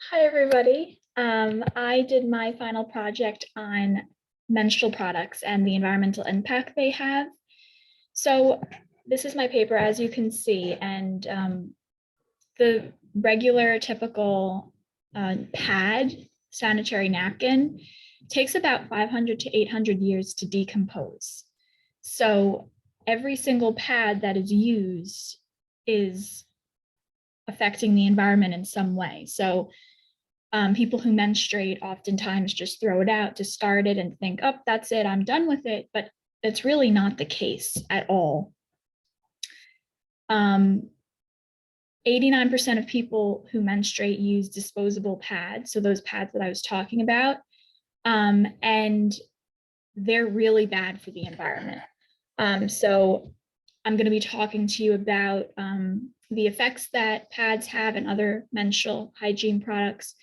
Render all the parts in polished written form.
Hi, everybody. I did my final project on menstrual products and the environmental impact they have. So this is my paper, as you can see, and the regular typical pad sanitary napkin takes about 500 to 800 years to decompose. So every single pad that is used is affecting the environment in some way. So people who menstruate oftentimes just throw it out, discard it, and think, oh, that's it, I'm done with it. But that's really not the case at all. 89% of people who menstruate use disposable pads, so those pads that I was talking about, and they're really bad for the environment. So I'm going to be talking to you about the effects that pads have and other menstrual hygiene products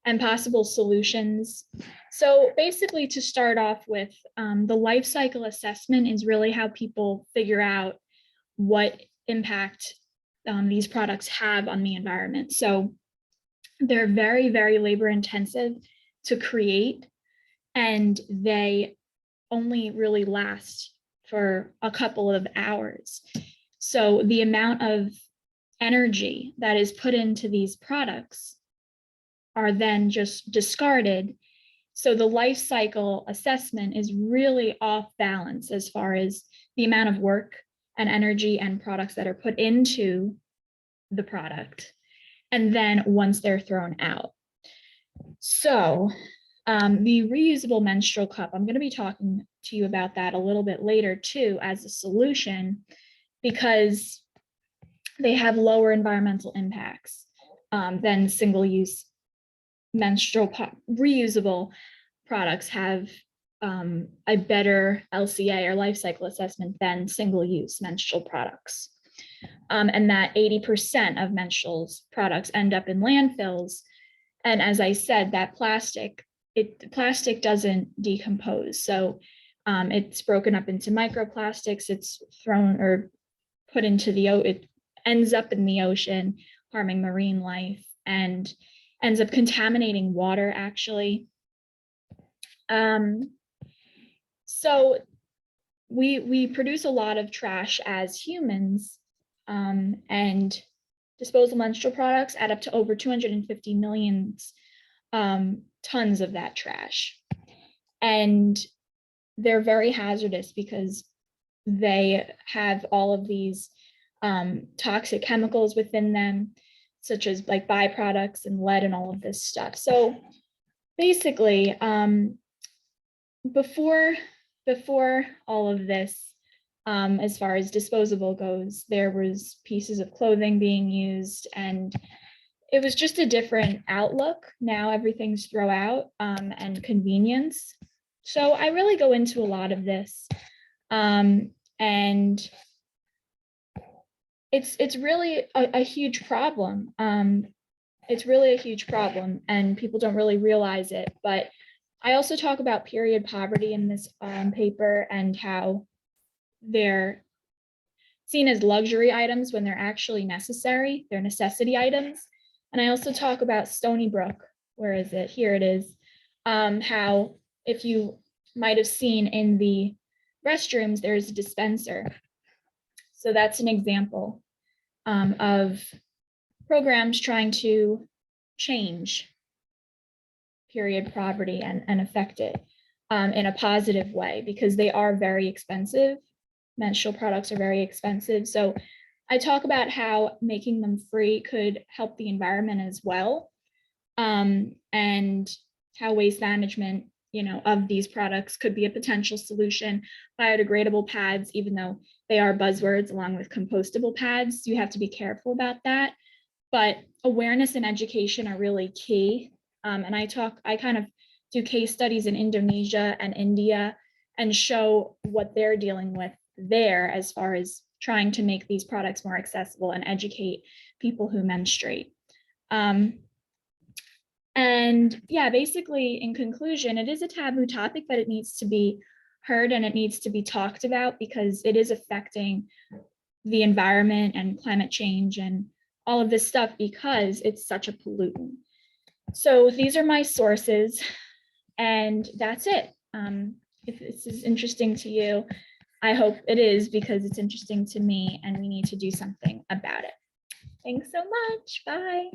and possible solutions. So basically, to start off with, the life cycle assessment is really how people figure out what impact these products have on the environment. So they're very, very labor intensive to create, and they only really last for a couple of hours. So the amount of energy that is put into these products are then just discarded. So the life cycle assessment is really off balance as far as the amount of work and energy and products that are put into the product, and then once they're thrown out. So the reusable menstrual cup, I'm going to be talking to you about that a little bit later too as a solution, because they have lower environmental impacts than single-use reusable products have a better LCA or life cycle assessment than single-use menstrual products. And that 80% of menstrual products end up in landfills. And as I said, that plastic doesn't decompose. So it's broken up into microplastics, it's thrown or put into it ends up in the ocean, harming marine life, and ends up contaminating water, actually. So we produce a lot of trash as humans, and disposable menstrual products add up to over 250 million tons of that trash. And they're very hazardous because they have all of these toxic chemicals within them, such as like byproducts and lead and all of this stuff. So basically, before all of this, as far as disposable goes, there was pieces of clothing being used, and it was just a different outlook. Now everything's throw out and convenience. So I really go into a lot of this, and it's really a huge problem. It's really a huge problem, and people don't really realize it. But I also talk about period poverty in this paper and how they're seen as luxury items when they're actually necessary. They're necessity items. And I also talk about Stony Brook. Where is it? Here it is. How, if you might have seen in the restrooms, there's a dispenser. So that's an example of programs trying to change period poverty and affect it in a positive way, because they are very expensive. Menstrual products are very expensive. So I talk about how making them free could help the environment as well, and how waste management, of these products could be a potential solution. Biodegradable pads, even though they are buzzwords along with compostable pads, you have to be careful about that. But awareness and education are really key. And I kind of do case studies in Indonesia and India and show what they're dealing with there as far as trying to make these products more accessible and educate people who menstruate. And yeah, basically, in conclusion, it is a taboo topic, but it needs to be heard and it needs to be talked about, because it is affecting the environment and climate change and all of this stuff, because it's such a pollutant. So these are my sources, and that's it. If this is interesting to you, I hope it is, because it's interesting to me and we need to do something about it. Thanks so much. Bye.